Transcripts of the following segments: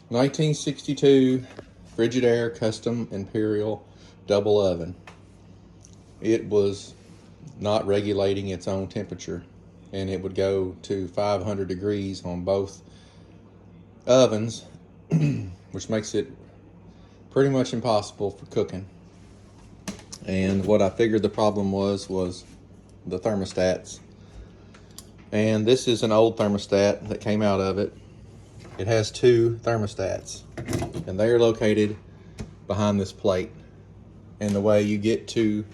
1962 Frigidaire custom imperial double oven. It was not regulating its own temperature, and it would go to 500 degrees on both ovens, which makes it pretty much impossible for cooking. And what I figured the problem was the thermostats. And this is an old thermostat that came out of it. It has two thermostats, and they are located behind this plate. And the way you get to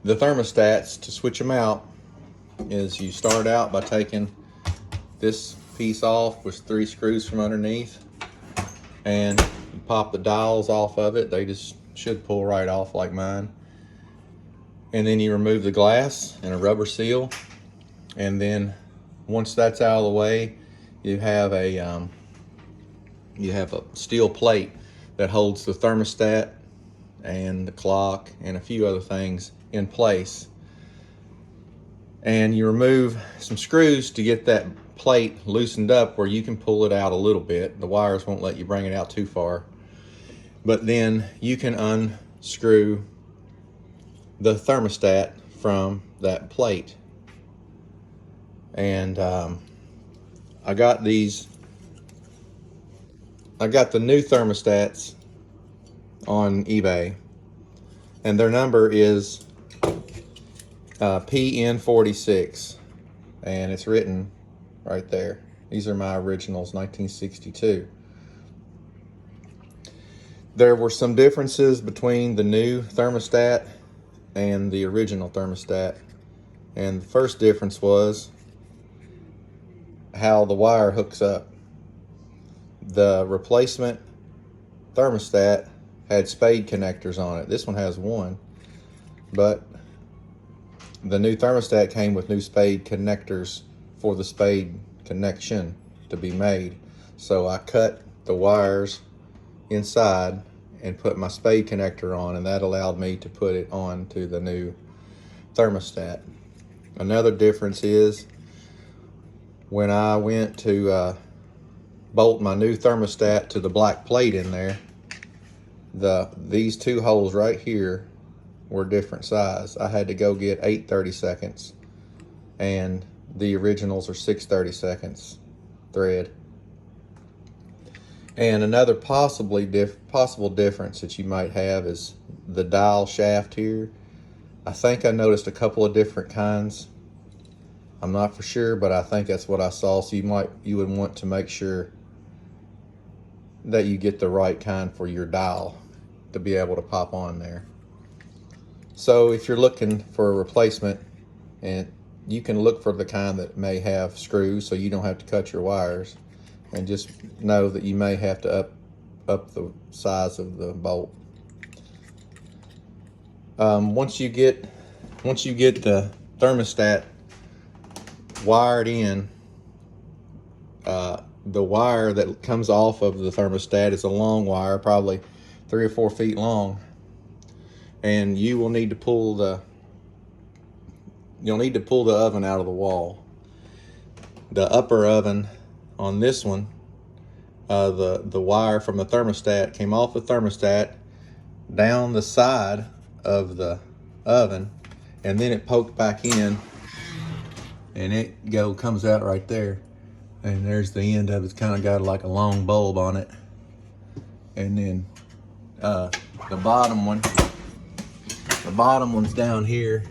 the thermostats to switch them out is you start out by taking this piece off with 3 screws from underneath, and you pop the dials off of it. They just should pull right off like mine. And then you remove the glass and a rubber seal, and then once that's out of the way, you have a steel plate that holds the thermostat and the clock and a few other things in place. And you remove some screws to get that plate loosened up where you can pull it out a little bit. The wires won't let you bring it out too far. But then you can unscrew the thermostat from that plate. And I got the new thermostats on eBay, and their number is PN46, and it's written right there. These are my originals, 1962. There were some differences between the new thermostat and the original thermostat, and the first difference was how the wire hooks up. The replacement thermostat had spade connectors on it. This one has one, but the new thermostat came with new spade connectors for the spade connection to be made. So I cut the wires inside and put my spade connector on, and that allowed me to put it on to the new thermostat. Another difference is when I went to bolt my new thermostat to the black plate in there, these two holes right here were different size. I had to go get 8 30-seconds, and the originals are 6 30-seconds thread. And another possible difference that you might have is the dial shaft here. I think I noticed a couple of different kinds. I'm not for sure, but I think that's what I saw. So you would want to make sure that you get the right kind for your dial to be able to pop on there. So if you're looking for a replacement, and you can look for the kind that may have screws so you don't have to cut your wires, and just know that you may have to up the size of the bolt. Once you get the thermostat wired in, the wire that comes off of the thermostat is a long wire, probably 3 or 4 feet long, and you'll need to pull the oven out of the wall. The upper oven on this one, the wire from the thermostat came off the thermostat down the side of the oven, and then it poked back in, and it comes out right there. And there's the end of it. It's kind of got like a long bulb on it. And then the bottom one's down here.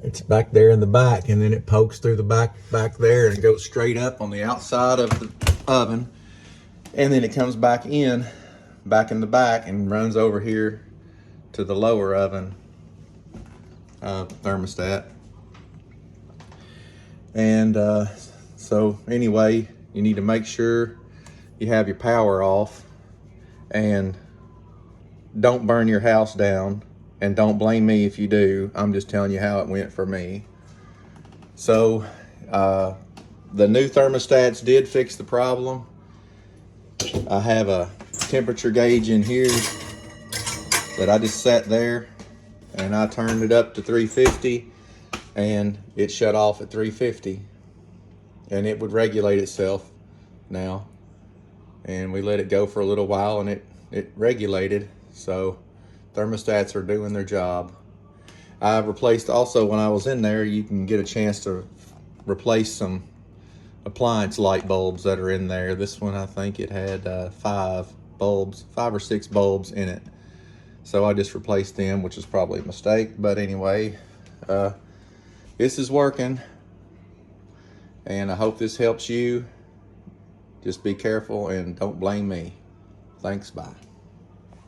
It's back there in the back, and then it pokes through the back there and goes straight up on the outside of the oven. And then it comes back in the back and runs over here to the lower oven thermostat. And so anyway, you need to make sure you have your power off, and don't burn your house down, and don't blame me if you do. I'm just telling you how it went for me. So the new thermostats did fix the problem. I have a temperature gauge in here that I just sat there, and I turned it up to 350, and it shut off at 350, and it would regulate itself now. and we let it go for a little while, and it regulated. So thermostats are doing their job. I replaced also, when I was in there, you can get a chance to replace some appliance light bulbs that are in there. This one, I think it had 5 or 6 bulbs in it. So I just replaced them, which is probably a mistake. But anyway, this is working, and I hope this helps you. Just be careful and don't blame me. Thanks, bye.